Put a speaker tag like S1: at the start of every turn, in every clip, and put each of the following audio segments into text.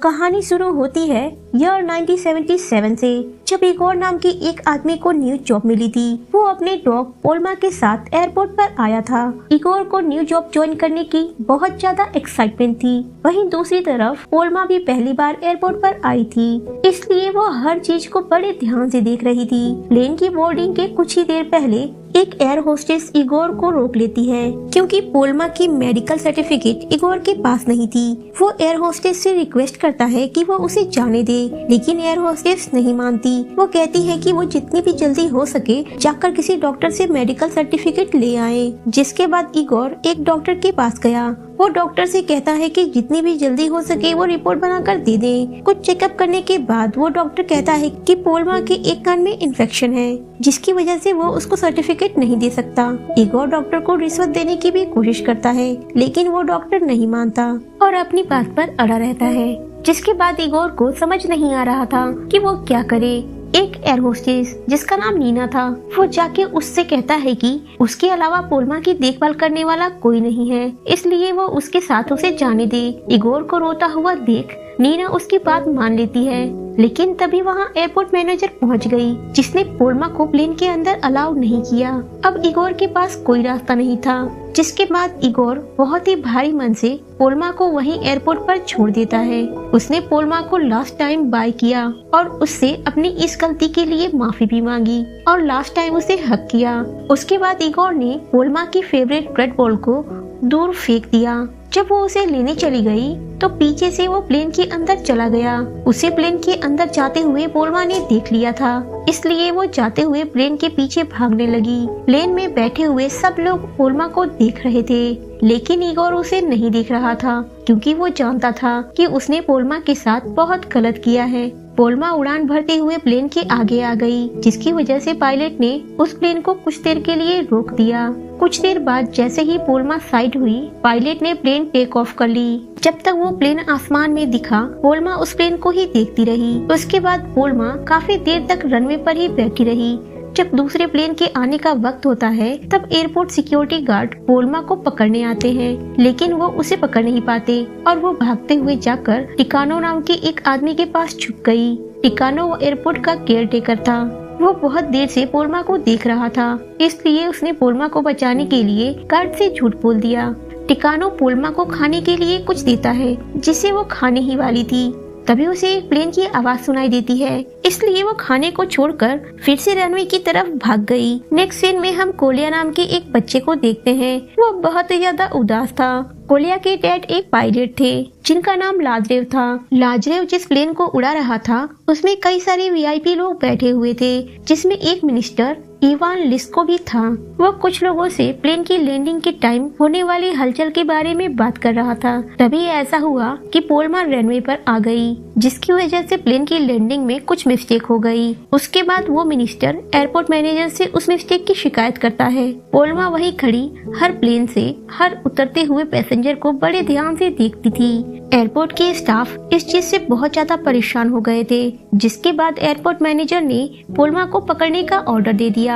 S1: कहानी शुरू होती है ईयर 1977 से, जब इगोर नाम की एक आदमी को न्यू जॉब मिली थी। वो अपने डॉग पोल्मा के साथ एयरपोर्ट पर आया था। इगोर को न्यू जॉब ज्वाइन करने की बहुत ज्यादा एक्साइटमेंट थी। वहीं दूसरी तरफ पोल्मा भी पहली बार एयरपोर्ट पर आई थी, इसलिए वो हर चीज को बड़े ध्यान से देख रही थी। प्लेन की बोर्डिंग के कुछ ही देर पहले एक एयर होस्टेस इगोर को रोक लेती है, क्योंकि पोल्मा की मेडिकल सर्टिफिकेट इगोर के पास नहीं थी। वो एयर होस्टेस से रिक्वेस्ट करता है कि वो उसे जाने दे, लेकिन एयर होस्टेस नहीं मानती। वो कहती है कि वो जितनी भी जल्दी हो सके जाकर किसी डॉक्टर से मेडिकल सर्टिफिकेट ले आए। जिसके बाद इगोर एक डॉक्टर के पास गया। वो डॉक्टर से कहता है कि जितनी भी जल्दी हो सके वो रिपोर्ट बनाकर दे दे। कुछ चेकअप करने के बाद वो डॉक्टर कहता है कि पोल्मा के एक कान में इन्फेक्शन है, जिसकी वजह से वो उसको सर्टिफिकेट नहीं दे सकता। इगोर डॉक्टर को रिश्वत देने की भी कोशिश करता है, लेकिन वो डॉक्टर नहीं मानता और अपनी बात पर अड़ा रहता है। जिसके बाद इगोर को समझ नहीं आ रहा था कि वो क्या करे। एक एयर होस्टेस जिसका नाम नीना था, वो जाके उससे कहता है कि उसके अलावा पोल्मा की देखभाल करने वाला कोई नहीं है, इसलिए वो उसके साथ उसे जाने दे। इगोर को रोता हुआ देख नीना उसकी बात मान लेती है, लेकिन तभी वहाँ एयरपोर्ट मैनेजर पहुँच गई, जिसने पोल्मा को प्लेन के अंदर अलाउ नहीं किया। अब इगोर के पास कोई रास्ता नहीं था, जिसके बाद इगोर बहुत ही भारी मन से पोल्मा को वहीं एयरपोर्ट पर छोड़ देता है। उसने पोल्मा को लास्ट टाइम बाय किया और उससे अपनी इस गलती के लिए माफी भी मांगी और लास्ट टाइम उसे हक किया। उसके बाद इगोर ने पोल्मा की फेवरेट रेड बॉल को दूर फेंक दिया। जब वो उसे लेने चली गई तो पीछे से वो प्लेन के अंदर चला गया। उसे प्लेन के अंदर जाते हुए पोल्मा ने देख लिया था, इसलिए वो जाते हुए प्लेन के पीछे भागने लगी। प्लेन में बैठे हुए सब लोग पोल्मा को देख रहे थे, लेकिन इगोर उसे नहीं देख रहा था, क्योंकि वो जानता था कि उसने पोल्मा के साथ बहुत गलत किया है। पोल्मा उड़ान भरते हुए प्लेन के आगे आ गई, जिसकी वजह से पायलट ने उस प्लेन को कुछ देर के लिए रोक दिया। कुछ देर बाद जैसे ही पोल्मा साइड हुई, पायलट ने प्लेन टेक ऑफ कर ली। जब तक वो प्लेन आसमान में दिखा, पोल्मा उस प्लेन को ही देखती रही। उसके बाद पोल्मा काफी देर तक रनवे पर ही बैठी रही। जब दूसरे प्लेन के आने का वक्त होता है, तब एयरपोर्ट सिक्योरिटी गार्ड पोल्मा को पकड़ने आते हैं, लेकिन वो उसे पकड़ नहीं पाते और वो भागते हुए जाकर टिकानो नाम के एक आदमी के पास छुप गई। टिकानो वो एयरपोर्ट का केयर टेकर था। वो बहुत देर से पोल्मा को देख रहा था, इसलिए उसने पोल्मा को बचाने के लिए गार्ड से झूठ बोल दिया। टिकानो पोल्मा को खाने के लिए कुछ देता है, जिसे वो खाने ही वाली थी। तभी उसे एक प्लेन की आवाज सुनाई देती है, इसलिए वो खाने को छोड़कर फिर से रनवे की तरफ भाग गई। नेक्स्ट सीन में हम कोलिया नाम के एक बच्चे को देखते हैं। वो बहुत ही ज्यादा उदास था। कोलिया के डैड एक पायलट थे, जिनका नाम लाजरेव था। लाजरेव जिस प्लेन को उड़ा रहा था, उसमें कई सारे वीआईपी लोग बैठे हुए थे, जिसमें एक मिनिस्टर इवान लिस्को भी था। वो कुछ लोगों से प्लेन की लैंडिंग के टाइम होने वाली हलचल के बारे में बात कर रहा था। तभी ऐसा हुआ कि पोल्मा रनवे पर आ गई, जिसकी वजह से प्लेन की लैंडिंग में कुछ मिस्टेक हो गई। उसके बाद वो मिनिस्टर एयरपोर्ट मैनेजर से उस मिस्टेक की शिकायत करता है। पोल्मा वहीं खड़ी हर प्लेन से हर उतरते हुए पैसेंजर को बड़े ध्यान से देखती थी। एयरपोर्ट के स्टाफ इस चीज से बहुत ज्यादा परेशान हो गए थे, जिसके बाद एयरपोर्ट मैनेजर ने पोल्मा को पकड़ने का ऑर्डर दे दिया।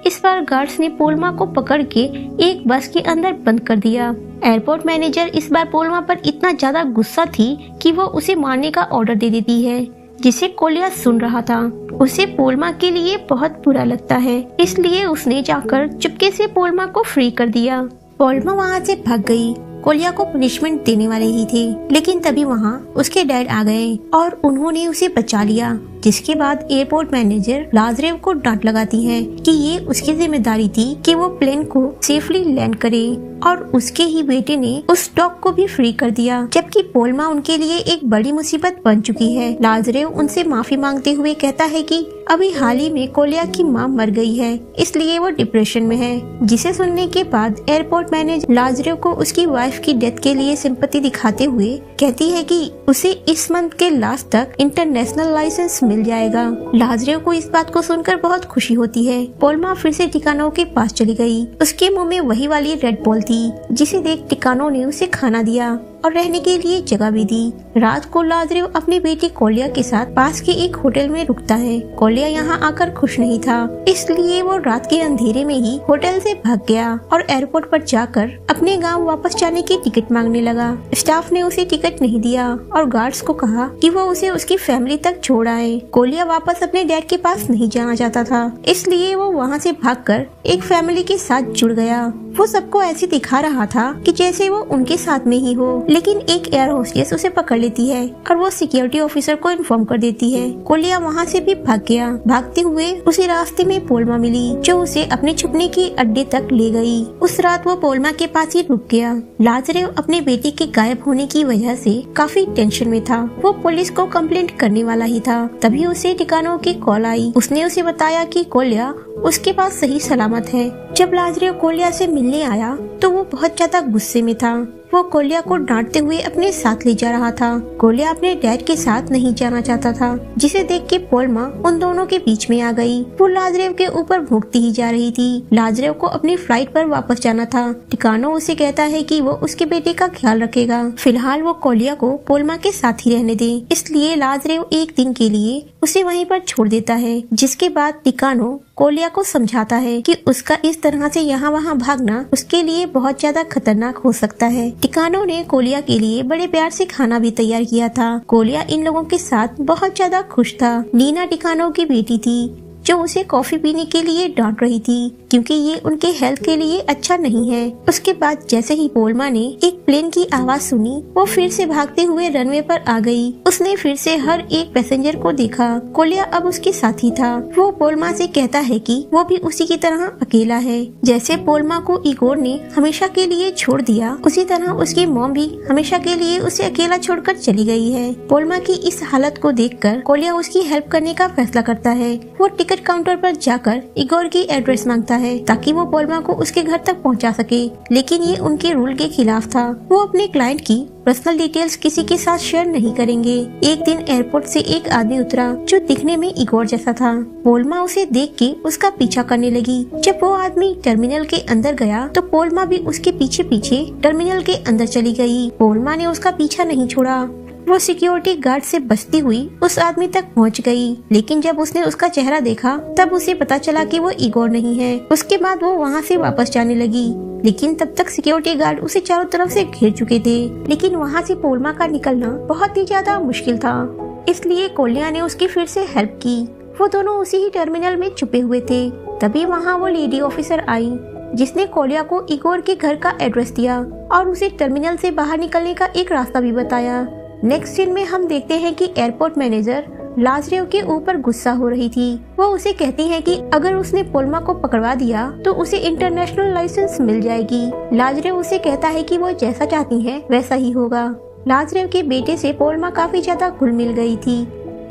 S1: इस बार गार्ड्स ने पोल्मा को पकड़ के एक बस के अंदर बंद कर दिया। एयरपोर्ट मैनेजर इस बार पोल्मा पर इतना ज्यादा गुस्सा थी कि वो उसे मारने का ऑर्डर दे देती है, जिसे कोलिया सुन रहा था। उसे पोल्मा के लिए बहुत बुरा लगता है, इसलिए उसने जाकर चुपके से पोल्मा को फ्री कर दिया। पोल्मा वहाँ से भाग गई। कोलिया को पनिशमेंट देने वाले ही थे, लेकिन तभी वहाँ उसके डैड आ गए और उन्होंने उसे बचा लिया। जिसके बाद एयरपोर्ट मैनेजर लाजरेव को डांट लगाती है कि ये उसकी जिम्मेदारी थी कि वो प्लेन को सेफली लैंड करे, और उसके ही बेटे ने उस डॉग को भी फ्री कर दिया, जबकि पोल्मा उनके लिए एक बड़ी मुसीबत बन चुकी है। लाजरेव उनसे माफी मांगते हुए कहता है कि अभी हाल ही में कोलिया की माँ मर गई है, इसलिए वो डिप्रेशन में है। जिसे सुनने के बाद एयरपोर्ट मैनेजर लाजरेव को उसकी वाइफ की डेथ के लिए सिंपैथी दिखाते हुए कहती है कि उसे इस मंथ के लास्ट तक इंटरनेशनल लाइसेंस मिल जाएगा। लाजरेव को इस बात को सुनकर बहुत खुशी होती है। पोल्मा फिर से टिकानो के पास चली गई। उसके मुंह में वही वाली रेड बॉल थी, जिसे देख टिकानो ने उसे खाना दिया और रहने के लिए जगह भी दी। रात को लाजरेव अपनी बेटी कोलिया के साथ पास के एक होटल में रुकता है। कोलिया यहाँ आकर खुश नहीं था, इसलिए वो रात के अंधेरे में ही होटल से भाग गया और एयरपोर्ट पर जाकर अपने गांव वापस जाने की टिकट मांगने लगा। स्टाफ ने उसे टिकट नहीं दिया और गार्ड्स को कहा कि वो उसे उसकी फैमिली तक छोड़ आए। कोलिया वापस अपने डैड के पास नहीं जाना चाहता था, इसलिए वो वहाँ से भागकर एक फैमिली के साथ जुड़ गया। वो सबको ऐसे दिखा रहा था कि जैसे वो उनके साथ में ही हो, लेकिन एक एयर होस्टेस उसे पकड़ लेती है और वो सिक्योरिटी ऑफिसर को इन्फॉर्म कर देती है। कोलिया वहाँ से भी भाग गया। भागते हुए उसी रास्ते में पोल्मा मिली, जो उसे अपने छुपने के अड्डे तक ले गई। उस रात वो पोल्मा के पास ही रुक गया। लाजरेव अपने बेटे के गायब होने की वजह से काफी टेंशन में था। वो पुलिस को कंप्लेंट करने वाला ही था, तभी उसे टिकानो की कॉल आई। उसने उसे बताया कि कोलिया उसके पास सही सलामत है। जब लाजरेव कोलिया से मिलने आया तो वो बहुत ज्यादा गुस्से में था। वो कोलिया को डांटते हुए अपने साथ ले जा रहा था। कोलिया अपने डैड के साथ नहीं जाना चाहता था, जिसे देख के पोल्मा उन दोनों के बीच में आ गई। वो लाजरेव के ऊपर भूखती ही जा रही थी। लाजरेव को अपनी फ्लाइट पर वापस जाना था। टिकानो उसे कहता है कि वो उसके बेटे का ख्याल रखेगा। फिलहाल वो कोलिया को पोल्मा के साथ ही रहने दे, इसलिए लाजरेव एक दिन के लिए उसे वहीं पर छोड़ देता है। जिसके बाद टिकानो कोलिया को समझाता है कि उसका इस तरह से यहाँ वहाँ भागना उसके लिए बहुत ज्यादा खतरनाक हो सकता है। टिकानो ने कोलिया के लिए बड़े प्यार से खाना भी तैयार किया था। कोलिया इन लोगों के साथ बहुत ज्यादा खुश था। नीना टिकानो की बेटी थी, जो उसे कॉफी पीने के लिए डांट रही थी क्योंकि ये उनके हेल्थ के लिए अच्छा नहीं है। उसके बाद जैसे ही पोल्मा ने एक प्लेन की आवाज सुनी, वो फिर से भागते हुए रनवे पर आ गई। उसने फिर से हर एक पैसेंजर को देखा। कोलिया अब उसके साथ ही था। वो पोल्मा से कहता है कि वो भी उसी की तरह अकेला है। जैसे पोल्मा को इगोर ने हमेशा के लिए छोड़ दिया, उसी तरह उसकी मॉम भी हमेशा के लिए उसे अकेला छोड़कर चली गई है। पोल्मा की इस हालत को देखकर कोलिया उसकी हेल्प करने का फैसला करता है। वो टिकट काउंटर पर जाकर इगोर की एड्रेस मांगता है ताकि वो पोल्मा को उसके घर तक पहुंचा सके, लेकिन ये उनके रूल के खिलाफ था। वो अपने क्लाइंट की पर्सनल डिटेल्स किसी के साथ शेयर नहीं करेंगे। एक दिन एयरपोर्ट से एक आदमी उतरा जो दिखने में इगोर जैसा था। पोल्मा उसे देख के उसका पीछा करने लगी। जब वो आदमी टर्मिनल के अंदर गया तो पोल्मा भी उसके पीछे पीछे टर्मिनल के अंदर चली गई। पोल्मा ने उसका पीछा नहीं छोड़ा। वो सिक्योरिटी गार्ड से बचती हुई उस आदमी तक पहुंच गई, लेकिन जब उसने उसका चेहरा देखा तब उसे पता चला कि वो इगोर नहीं है। उसके बाद वो वहाँ से वापस जाने लगी, लेकिन तब तक सिक्योरिटी गार्ड उसे चारों तरफ से घेर चुके थे। लेकिन वहाँ से पोल्मा का निकलना बहुत ही ज्यादा मुश्किल था, इसलिए कोलिया ने उसकी फिर से हेल्प की। वो दोनों उसी ही टर्मिनल में छुपे हुए थे। तभी वहाँ वो लेडी ऑफिसर आई, जिसने कोलिया को इगोर के घर का एड्रेस दिया और उसे टर्मिनल से बाहर निकलने का एक रास्ता भी बताया। नेक्स्ट सीन में हम देखते हैं कि एयरपोर्ट मैनेजर लाजरेव के ऊपर गुस्सा हो रही थी। वो उसे कहती है कि अगर उसने पोल्मा को पकड़वा दिया तो उसे इंटरनेशनल लाइसेंस मिल जाएगी। लाजरेव उसे कहता है कि वो जैसा चाहती है वैसा ही होगा। लाजरेव के बेटे से पोल्मा काफी ज्यादा घुल मिल गई थी,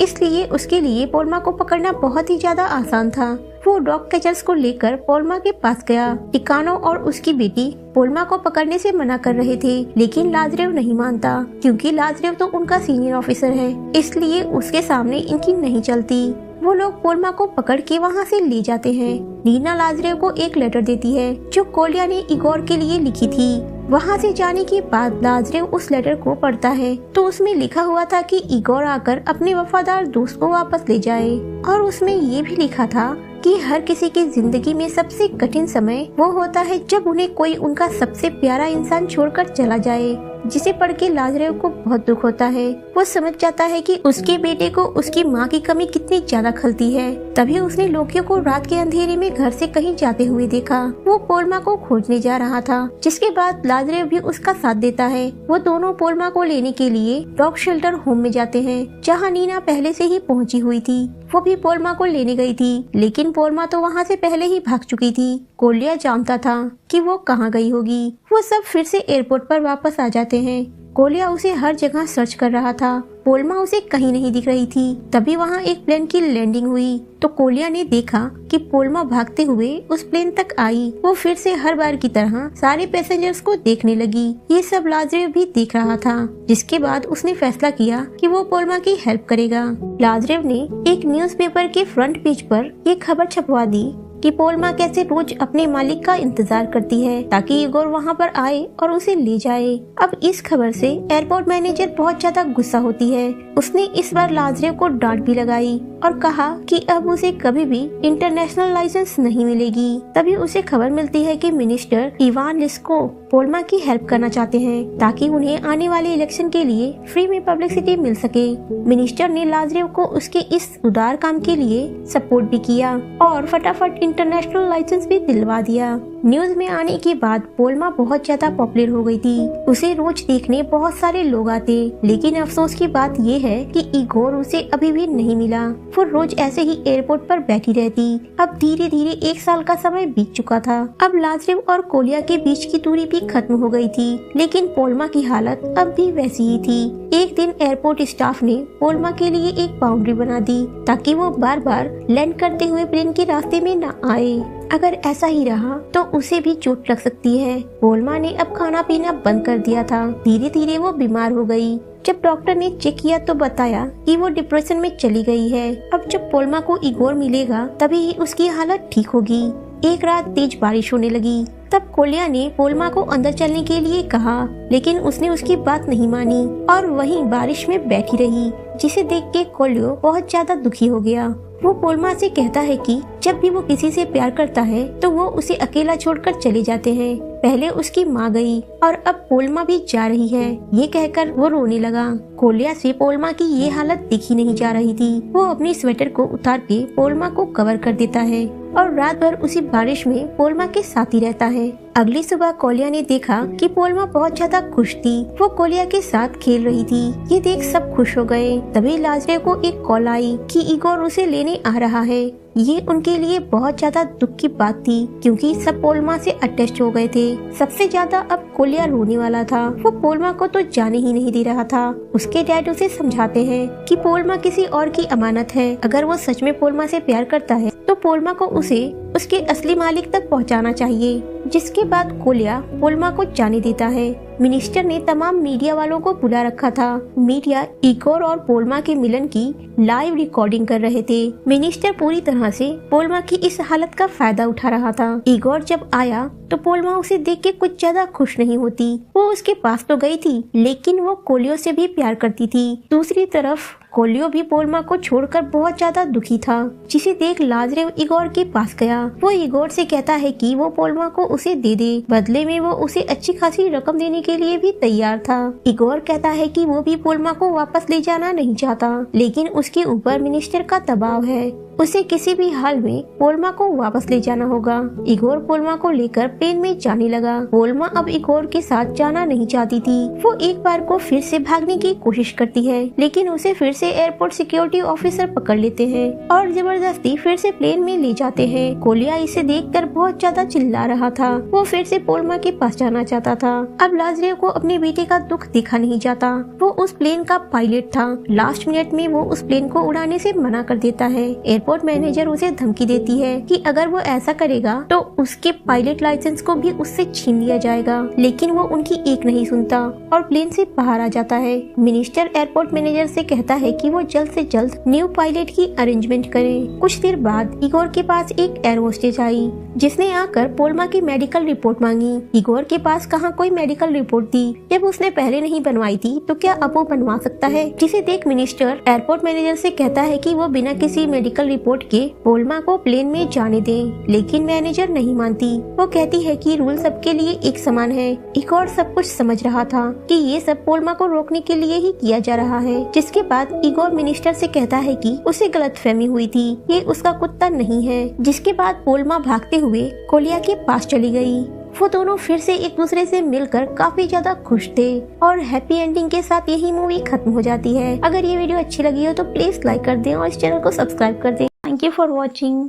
S1: इसलिए उसके लिए पोल्मा को पकड़ना बहुत ही ज्यादा आसान था। वो डॉग कैचर्स को लेकर पोल्मा के पास गया। टिकानो और उसकी बेटी पोल्मा को पकड़ने से मना कर रहे थे, लेकिन लाजरेव नहीं मानता क्योंकि लाजरेव तो उनका सीनियर ऑफिसर है, इसलिए उसके सामने इनकी नहीं चलती। वो लोग पोल्मा को पकड़ के वहाँ से ले जाते हैं। नीना लाजरेव को एक लेटर देती है जो कोलिया ने इगोर के लिए लिखी थी। वहाँ से जाने के बाद लाजरेव उस लेटर को पढ़ता है तो उसमें लिखा हुआ था कि इगोर आकर अपने वफादार दोस्त को वापस ले जाए, और उसमें ये भी लिखा था कि हर किसी की जिंदगी में सबसे कठिन समय वो होता है जब उन्हें कोई उनका सबसे प्यारा इंसान छोड़कर चला जाए। जिसे पढ़ के लाजरेव को बहुत दुख होता है। वो समझ जाता है कि उसके बेटे को उसकी माँ की कमी कितनी ज्यादा खलती है। तभी उसने लोकियो को रात के अंधेरे में घर से कहीं जाते हुए देखा। वो पोल्मा को खोजने जा रहा था, जिसके बाद लाजरेव भी उसका साथ देता है। वो दोनों पोल्मा को लेने के लिए डॉग शेल्टर होम में जाते हैं, जहाँ नीना पहले से ही पहुँची हुई थी। वो भी पोल्मा को लेने गई थी, लेकिन पोल्मा तो वहाँ से पहले ही भाग चुकी थी। कोलिया जानता था कि वो कहाँ गई होगी। वो सब फिर से एयरपोर्ट पर वापस आ जाते हैं। कोलिया उसे हर जगह सर्च कर रहा था। पोल्मा उसे कहीं नहीं दिख रही थी। तभी वहाँ एक प्लेन की लैंडिंग हुई तो कोलिया ने देखा कि पोल्मा भागते हुए उस प्लेन तक आई। वो फिर से हर बार की तरह सारे पैसेंजर्स को देखने लगी। ये सब लाजरेव भी देख रहा था, जिसके बाद उसने फैसला किया कि वो पोल्मा की हेल्प करेगा। लाजरेव ने एक न्यूज़पेपर के फ्रंट पेज पर ये खबर छपवा दी कि पोल्मा कैसे रोज अपने मालिक का इंतजार करती है ताकि इगोर वहाँ पर आए और उसे ले जाए। अब इस खबर से एयरपोर्ट मैनेजर बहुत ज्यादा गुस्सा होती है। उसने इस बार लाज़रेव को डांट भी लगाई और कहा कि अब उसे कभी भी इंटरनेशनल लाइसेंस नहीं मिलेगी। तभी उसे खबर मिलती है कि मिनिस्टर इवान लिस्को पोल्मा की हेल्प करना चाहते हैं ताकि उन्हें आने वाले इलेक्शन के लिए फ्री में पब्लिसिटी मिल सके। मिनिस्टर ने लाज़रेव को उसके इस उदार काम के लिए सपोर्ट भी किया और फटाफट इंटरनेशनल लाइसेंस भी दिलवा दिया। न्यूज में आने के बाद पोल्मा बहुत ज्यादा पॉपुलर हो गई थी। उसे रोज देखने बहुत सारे लोग आते, लेकिन अफसोस की बात ये है कि इगोर उसे अभी भी नहीं मिला। वो रोज ऐसे ही एयरपोर्ट पर बैठी रहती। अब धीरे धीरे 1 साल का समय बीत चुका था। अब लाज़रेव और कोलिया के बीच की दूरी भी खत्म हो गई थी, लेकिन पोल्मा की हालत अब भी वैसी ही थी। एक दिन एयरपोर्ट स्टाफ ने पोल्मा के लिए एक बाउंड्री बना दी ताकि वो बार बार लैंड करते हुए प्लेन के रास्ते में न आए। अगर ऐसा ही रहा तो उसे भी चोट लग सकती है। पोल्मा ने अब खाना पीना बंद कर दिया था। धीरे धीरे वो बीमार हो गई। जब डॉक्टर ने चेक किया तो बताया कि वो डिप्रेशन में चली गई है। अब जब पोल्मा को इगोर मिलेगा तभी उसकी हालत ठीक होगी। एक रात तेज बारिश होने लगी। तब कोलिया ने पोल्मा को अंदर चलने के लिए कहा, लेकिन उसने उसकी बात नहीं मानी और वहीं बारिश में बैठी रही, जिसे देख के कोलियो बहुत ज्यादा दुखी हो गया। वो पोल्मा से कहता है कि जब भी वो किसी से प्यार करता है तो वो उसे अकेला छोड़कर चले जाते हैं। पहले उसकी माँ गई और अब पोल्मा भी जा रही है। ये कहकर वो रोने लगा। कोलिया से पोल्मा की ये हालत देखी नहीं जा रही थी। वो अपनी स्वेटर को उतार के पोल्मा को कवर कर देता है और रात भर उसी बारिश में पोल्मा के साथ ही रहता है। अगली सुबह कोलिया ने देखा कि पोल्मा बहुत ज्यादा खुश थी। वो कोलिया के साथ खेल रही थी। ये देख सब खुश हो गए। तभी लाज़रेव को एक कॉल आई कि इगोर उसे लेने आ रहा है। ये उनके लिए बहुत ज्यादा दुख की बात थी, क्योंकि सब पोल्मा से अटैच हो गए थे। सबसे ज्यादा अब कोलिया रोने वाला था। वो पोल्मा को तो जाने ही नहीं दे रहा था। उसके डैड उसे समझाते हैं कि पोल्मा किसी और की अमानत है। अगर वो सच में पोल्मा से प्यार करता है तो पोल्मा को उसे उसके असली मालिक तक पहुंचाना चाहिए। जिसके बाद कोलिया पोल्मा को जाने देता है। मिनिस्टर ने तमाम मीडिया वालों को बुला रखा था। मीडिया इगोर और पोल्मा के मिलन की लाइव रिकॉर्डिंग कर रहे थे। मिनिस्टर पूरी तरह से पोल्मा की इस हालत का फायदा उठा रहा था। इगोर जब आया तो पोल्मा उसे देख के कुछ ज्यादा खुश नहीं होती। वो उसके पास तो गई थी, लेकिन वो कोलियो से भी प्यार करती थी। दूसरी तरफ कोलियो भी पोल्मा को छोड़कर बहुत ज्यादा दुखी था, जिसे देख लाज़रेव इगोर के पास गया। वो इगोर से कहता है कि वो पोल्मा को उसे दे दे। बदले में वो उसे अच्छी खासी रकम देने के लिए भी तैयार था। इगोर कहता है कि वो भी पोल्मा को वापस ले जाना नहीं चाहता, लेकिन उसके ऊपर मिनिस्टर का दबाव है। उसे किसी भी हाल में पोल्मा को वापस ले जाना होगा। इगोर पोल्मा को लेकर प्लेन में जाने लगा। पोल्मा अब इगोर के साथ जाना नहीं चाहती थी। वो एक बार को फिर से भागने की कोशिश करती है, लेकिन उसे फिर से एयरपोर्ट सिक्योरिटी ऑफिसर पकड़ लेते हैं और जबरदस्ती फिर से प्लेन में ले जाते हैं। कोलिया इसे देखकर बहुत ज्यादा चिल्ला रहा था। वो फिर से पोल्मा के पास जाना चाहता था। अब लाज़रेव को अपने बेटे का दुख देखा नहीं जाता। वो उस प्लेन का पायलट था। लास्ट मिनट में वो उस प्लेन को उड़ाने से मना कर देता है। एयरपोर्ट मैनेजर उसे धमकी देती है कि अगर वो ऐसा करेगा तो उसके पायलट लाइसेंस को भी उससे छीन लिया जाएगा, लेकिन वो उनकी एक नहीं सुनता और प्लेन से बाहर आ जाता है। मिनिस्टर एयरपोर्ट मैनेजर से कहता है कि वो जल्द से जल्द न्यू पायलट की अरेंजमेंट करे। कुछ देर बाद इगोर के पास एक एयर होस्टेज आई, जिसने आकर पोल्मा की मेडिकल रिपोर्ट मांगी। इगोर के पास कहाँ कोई मेडिकल रिपोर्ट थी। जब उसने पहले नहीं बनवाई थी तो क्या अब वो बनवा सकता है। जिसे देख मिनिस्टर एयरपोर्ट मैनेजर से कहता है कि वो बिना किसी मेडिकल रिपोर्ट के पोल्मा को प्लेन में जाने दे, लेकिन मैनेजर नहीं मानती। वो कहती है कि रूल सबके लिए एक समान है। इगोर सब कुछ समझ रहा था कि ये सब पोल्मा को रोकने के लिए ही किया जा रहा है। जिसके बाद इगोर मिनिस्टर से कहता है कि उसे गलतफहमी हुई थी, ये उसका कुत्ता नहीं है। जिसके बाद पोल्मा भागते हुए कोलिया के पास चली गई। वो दोनों फिर से एक दूसरे से मिलकर काफी ज्यादा खुश थे और हैप्पी एंडिंग के साथ यही मूवी खत्म हो जाती है। अगर ये वीडियो अच्छी लगी हो तो प्लीज लाइक कर दें और इस चैनल को सब्सक्राइब कर दें। Thank you for watching.